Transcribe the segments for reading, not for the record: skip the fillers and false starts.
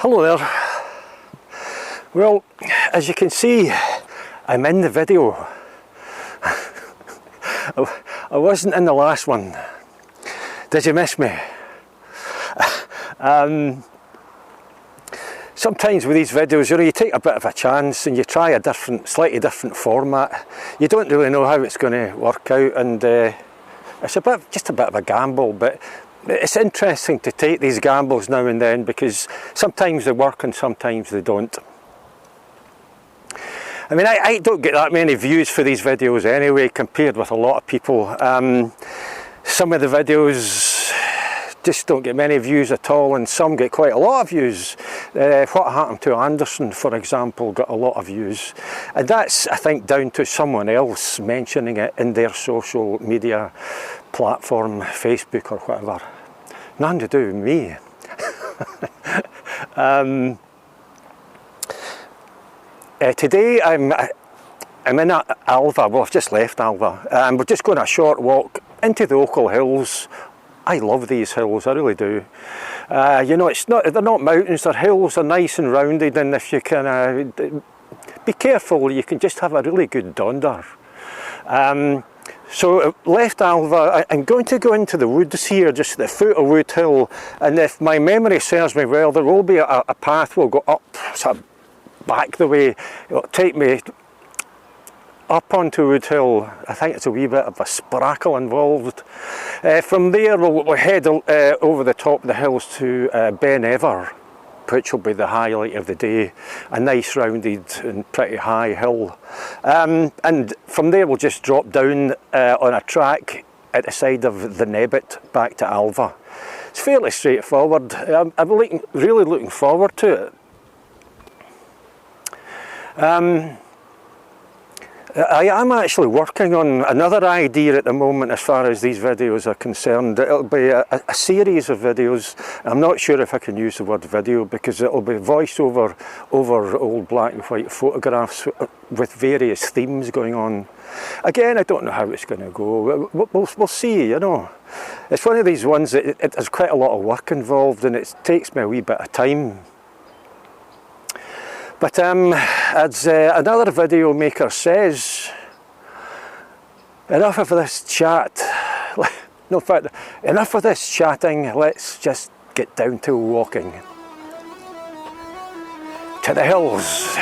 Hello there. Well, as you can see, I'm in the video. I wasn't in the last one. Did you miss me? Sometimes with these videos, you know, you take a bit of a chance and you try a slightly different format. You don't really know how it's going to work out, and it's just a bit of a gamble, but it's interesting to take these gambles now and then, because sometimes they work and sometimes they don't. I mean, I don't get that many views for these videos anyway, compared with a lot of people. Some of the videos just don't get many views at all, and some get quite a lot of views. What Happened to Anderson, for example, got a lot of views, and that's, I think, down to someone else mentioning it in their social media platform, Facebook or whatever. Nothing to do with me. Today I'm in Alva. Well, I've just left Alva, and we're just going a short walk into the Ochil Hills. I love these hills, I really do. You know, they're not mountains, they're hills. They're nice and rounded, and if you can be careful, you can just have a really good donder. So left Alva. I'm going to go into the woods here, just at the foot of Wood Hill, and if my memory serves me well, there will be a path will go up, sort of back the way. It'll take me up onto Wood Hill. I think it's a wee bit of a sprackle involved. From there we'll head over the top of the hills to Ben Ever, which will be the highlight of the day. A nice rounded and pretty high hill. And from there we'll just drop down on a track at the side of the Nebit back to Alva. It's fairly straightforward. I'm really looking forward to it. I am actually working on another idea at the moment as far as these videos are concerned. It'll be a series of videos. I'm not sure if I can use the word video, because it'll be voiceover over old black and white photographs with various themes going on. Again, I don't know how it's going to go. We'll see, you know. It's one of these ones that there's quite a lot of work involved, and it takes me a wee bit of time. But as another video maker says, enough of this chat. No, in fact, enough of this chatting. Let's just get down to walking. To the hills.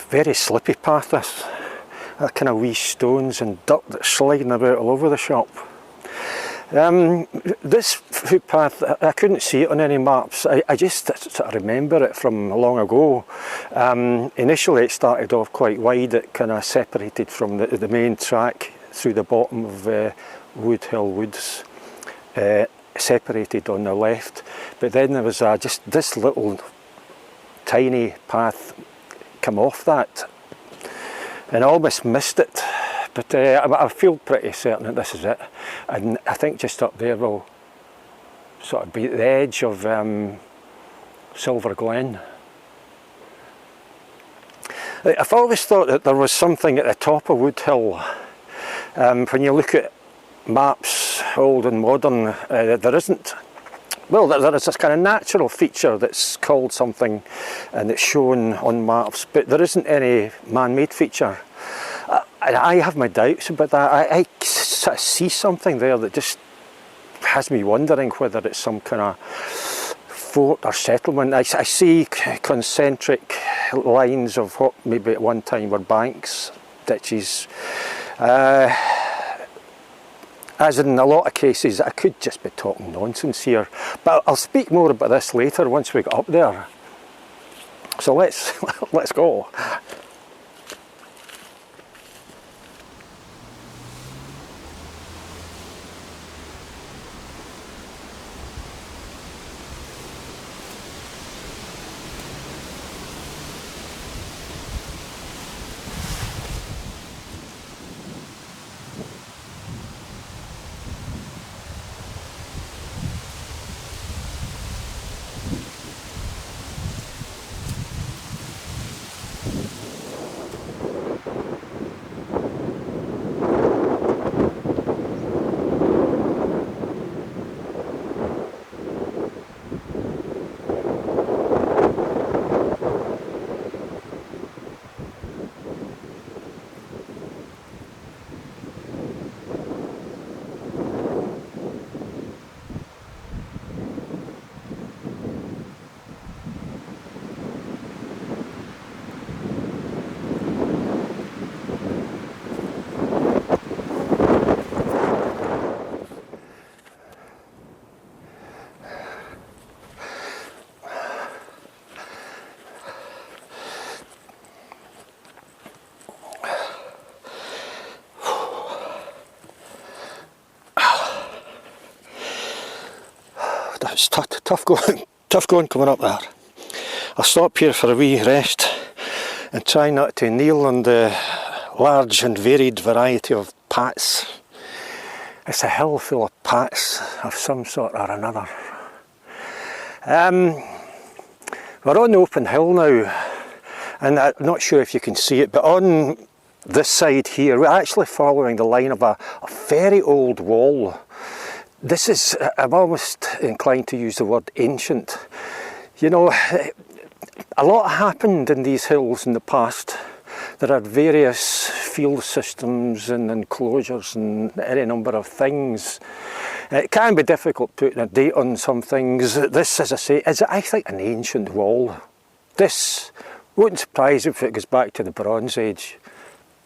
very slippy path this. That kind of wee stones and dirt that's sliding about all over the shop. This footpath, I couldn't see it on any maps. I just sort of remember it from long ago. Initially it started off quite wide. It kind of separated from the main track through the bottom of Woodhill Woods, separated on the left. But then there was just this little tiny path come off that, and I almost missed it. But I feel pretty certain that this is it, and I think just up there will sort of be the edge of Silver Glen. I've always thought that there was something at the top of Woodhill. When you look at maps, old and modern, there isn't. Well, there is this kind of natural feature that's called something and it's shown on maps, but there isn't any man-made feature. I have my doubts about that. I sort of see something there that just has me wondering whether it's some kind of fort or settlement. I see concentric lines of what maybe at one time were banks, ditches. As in a lot of cases, I could just be talking nonsense here, but I'll speak more about this later once we get up there. So let's go. It's tough going coming up there. I'll stop here for a wee rest and try not to kneel on the large and varied variety of pats. It's a hill full of pats of some sort or another. We're on the open hill now, and I'm not sure if you can see it, but on this side here we're actually following the line of a very old wall. This is, I'm almost inclined to use the word ancient. You know, a lot happened in these hills in the past. There are various field systems and enclosures and any number of things. It can be difficult putting a date on some things. This, as I say, is I think an ancient wall. This wouldn't surprise if it goes back to the Bronze Age.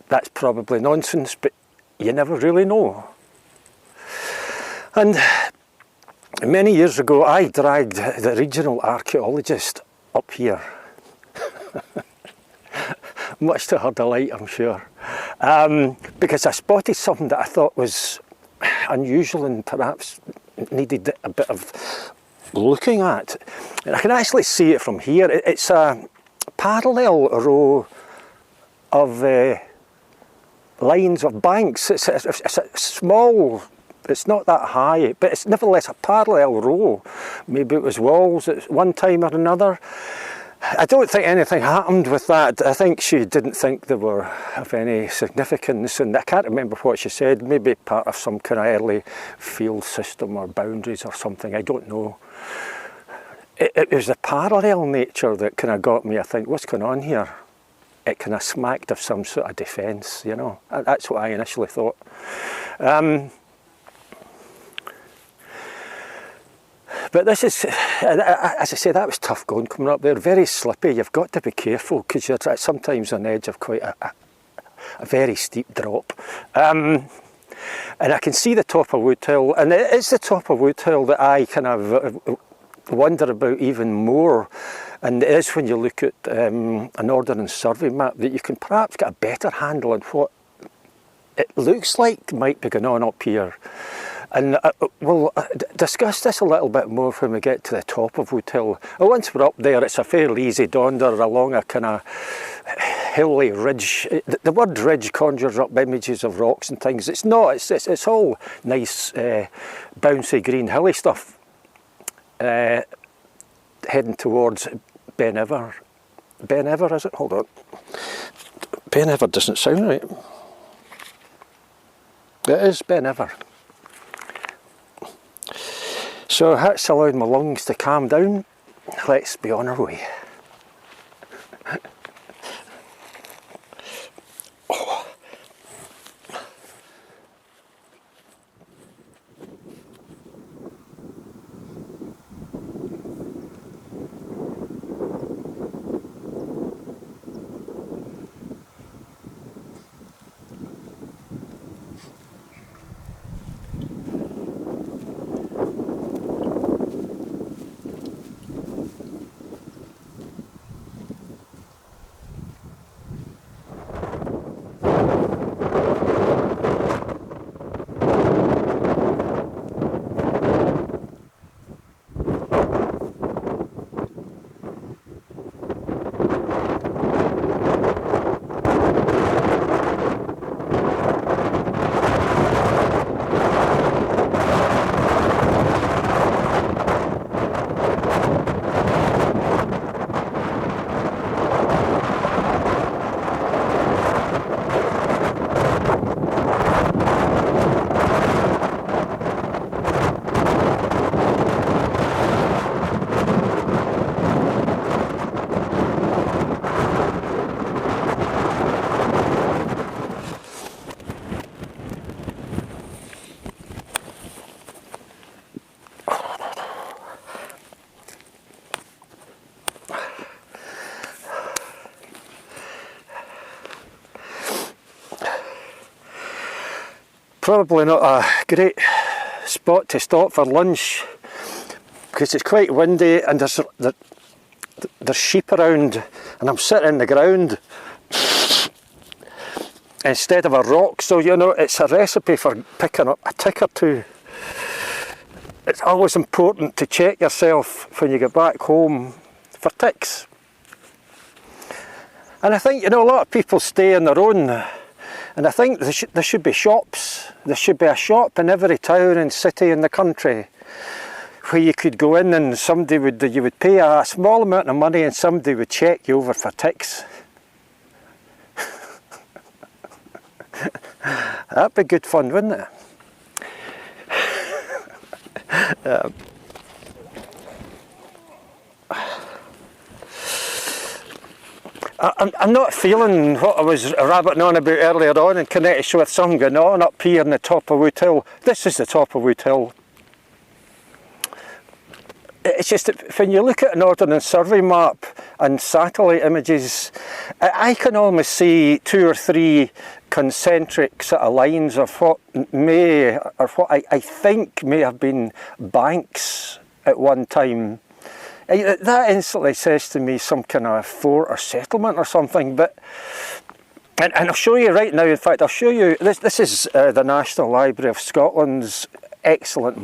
That's probably nonsense, but you never really know. And many years ago I dragged the regional archaeologist up here, much to her delight I'm sure, because I spotted something that I thought was unusual and perhaps needed a bit of looking at. And I can actually see it from here. It's a parallel row of lines of banks. It's a small, it's not that high, but it's nevertheless a parallel row. Maybe it was walls at one time or another. I don't think anything happened with that. I think she didn't think they were of any significance, and I can't remember what she said. Maybe part of some kind of early field system or boundaries or something, I don't know. It was the parallel nature that kind of got me. I think, what's going on here? It kind of smacked of some sort of defence, you know. That's what I initially thought. But this is, as I say, that was tough going coming up there. Very slippy. You've got to be careful because you're sometimes on the edge of quite a very steep drop. And I can see the top of Woodhill, and it's the top of Woodhill that I kind of wonder about even more. And it is when you look at an Ordnance Survey map that you can perhaps get a better handle on what it looks like might be going on up here. And we'll discuss this a little bit more when we get to the top of Woodhill. Once we're up there, it's a fairly easy donder along a kind of hilly ridge. The word ridge conjures up images of rocks and things. It's not, it's all nice bouncy green hilly stuff. Heading towards Ben Ever. Ben Ever, is it? Hold on. Ben Ever doesn't sound right. It is Ben Ever. So that's allowed my lungs to calm down. Let's be on our way. Probably not a great spot to stop for lunch because it's quite windy and there's sheep around, and I'm sitting in the ground instead of a rock, so you know it's a recipe for picking up a tick or two. It's always important to check yourself when you get back home for ticks. And I think, you know, a lot of people stay on their own. And I think there should be shops. There should be a shop in every town and city in the country where you could go in and you would pay a small amount of money and somebody would check you over for ticks. That'd be good fun, wouldn't it? I'm not feeling what I was rabbiting on about earlier on in connection with something going on up here on the top of Woodhill. This is the top of Woodhill. It's just that when you look at an Ordnance Survey map and satellite images, I can almost see 2 or 3 concentric sort of lines of what I think may have been banks at one time. That instantly says to me some kind of fort or settlement or something, but and I'll show you right now. In fact, I'll show you this is the National Library of Scotland's excellent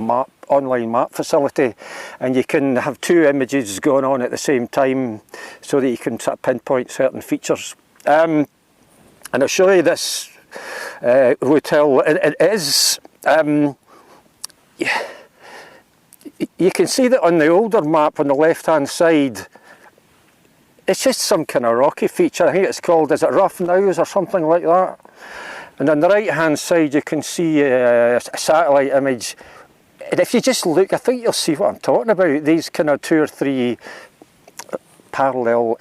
online map facility, and you can have 2 images going on at the same time so that you can sort of pinpoint certain features. And I'll show you this hotel. It is you can see that on the older map on the left hand side, it's just some kind of rocky feature. I think it's called, is it Rough Knowles or something like that? And on the right hand side you can see a satellite image, and if you just look, I think you'll see what I'm talking about. These kind of 2 or 3 parallel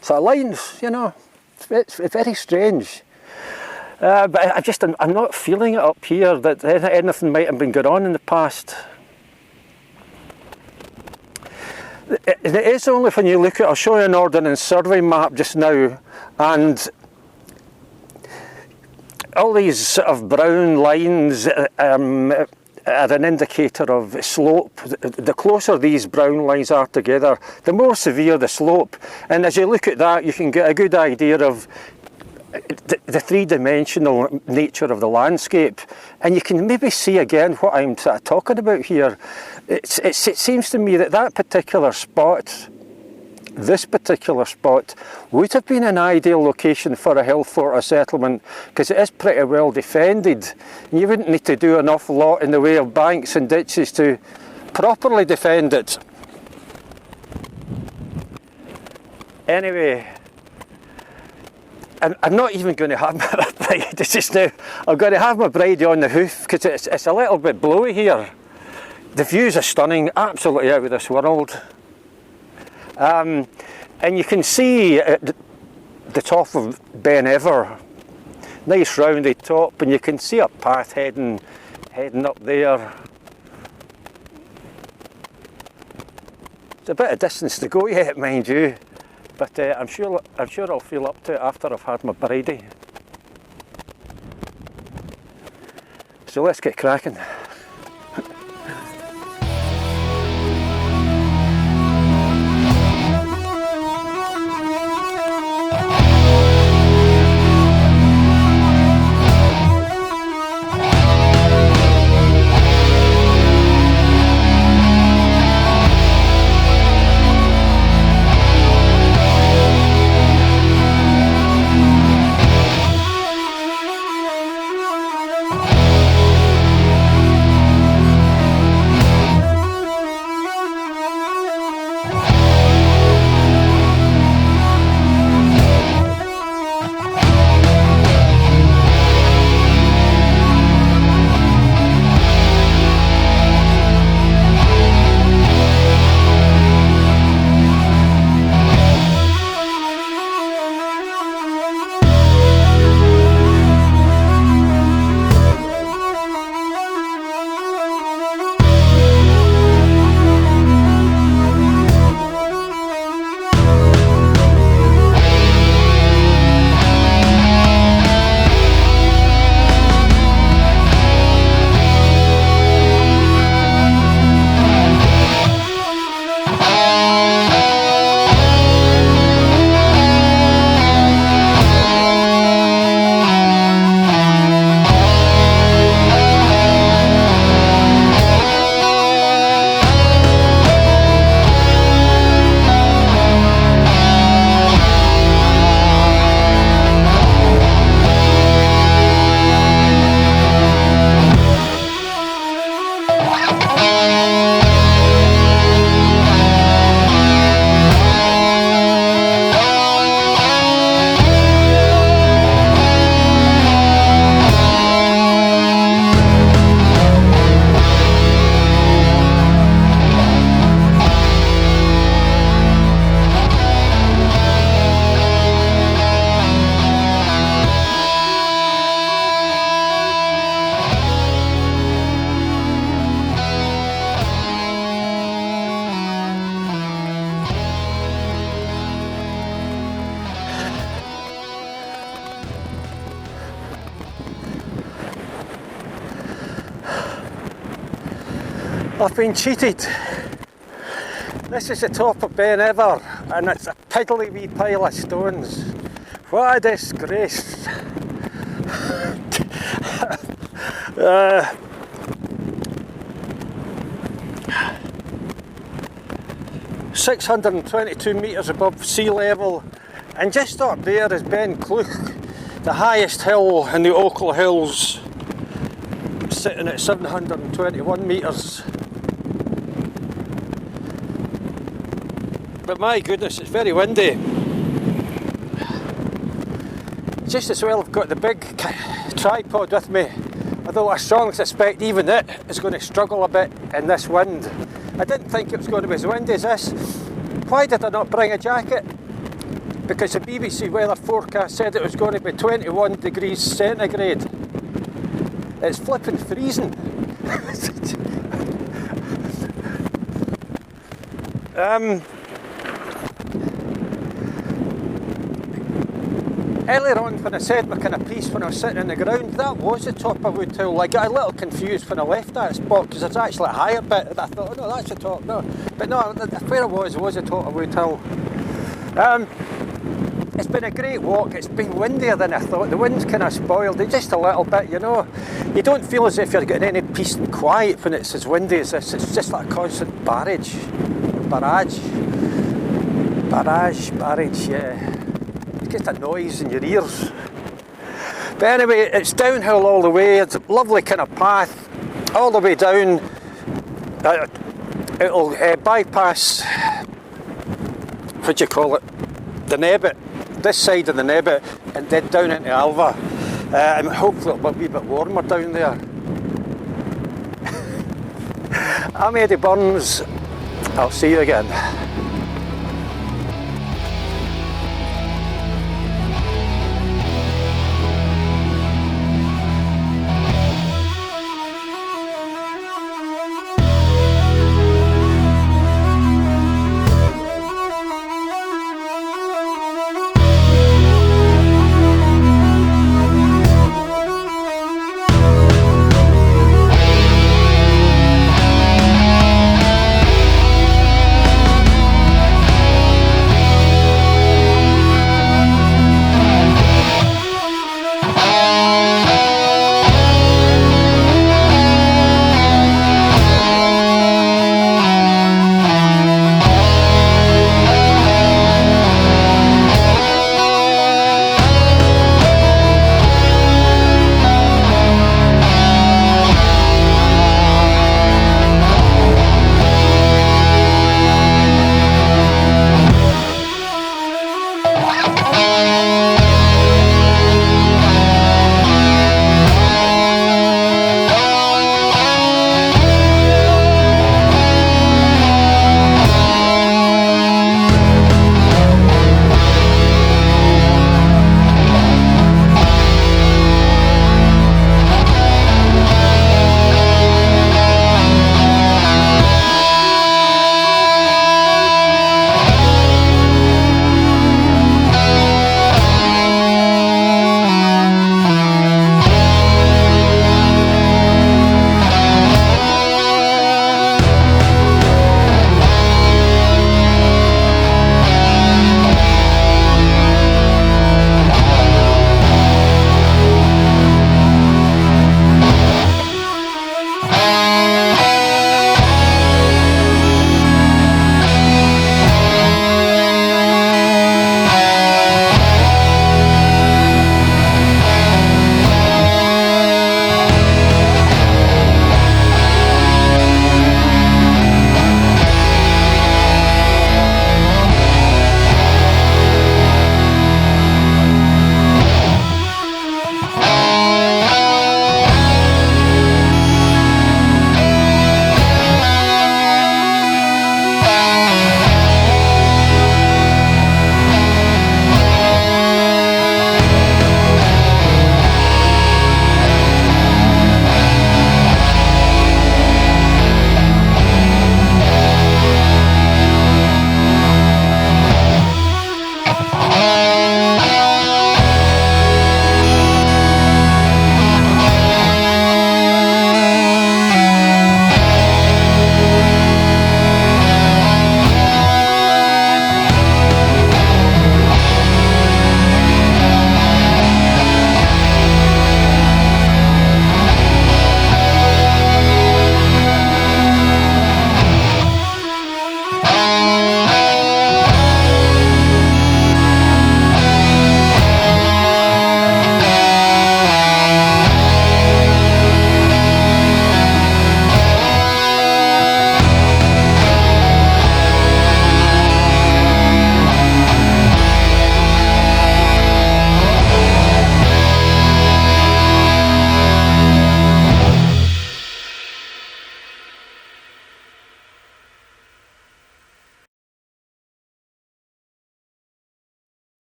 sort of lines, you know. It's very strange. But I'm not feeling it up here that anything might have been going on in the past. It is only when you look at, I'll show you an Ordnance Survey map just now, and all these sort of brown lines are an indicator of slope. The closer these brown lines are together, the more severe the slope. And as you look at that, you can get a good idea of the three-dimensional nature of the landscape, and you can maybe see again what I'm sort of talking about here. It seems to me that that particular spot, this particular spot, would have been an ideal location for a hill fort or settlement, because it is pretty well defended, and you wouldn't need to do an awful lot in the way of banks and ditches to properly defend it. Anyway, I'm not even going to have my bride just now. I'm going to have my bride on the hoof, because it's a little bit blowy here. The views are stunning, absolutely out of this world. And you can see at the top of Ben Ever, nice rounded top, and you can see a path heading up there. It's a bit of distance to go yet, mind you. But I'm sure I'll feel up to it after I've had my bridie. So let's get cracking. I've been cheated. This is the top of Ben Ever, and it's a piddly wee pile of stones. What a disgrace. 622 metres above sea level, and just up there is Ben Clough, the highest hill in the Ochil Hills, sitting at 721 metres. But my goodness, it's very windy. Just as well I've got the big tripod with me, although I strongly suspect even it is going to struggle a bit in this wind. I didn't think it was going to be as windy as this. Why did I not bring a jacket? Because the BBC weather forecast said it was going to be 21 degrees centigrade. It's flipping freezing. Earlier on when I said my kind of piece when I was sitting on the ground, that was the top of Wood Hill. I got a little confused when I left that spot because there's actually a higher bit and I thought, oh no, that's the top, no. But no, where it was the top of Wood Hill. It's been a great walk. It's been windier than I thought. The wind's kind of spoiled it just a little bit, you know. You don't feel as if you're getting any peace and quiet when it's as windy as this. It's just like a constant barrage, yeah. It's just a noise in your ears. But anyway, it's downhill all the way. It's a lovely kind of path all the way down. It'll bypass, what do you call it, the Nebit, this side of the Nebit, and then down into Alva. And hopefully it'll be a wee bit warmer down there. I'm Eddie Burns. I'll see you again.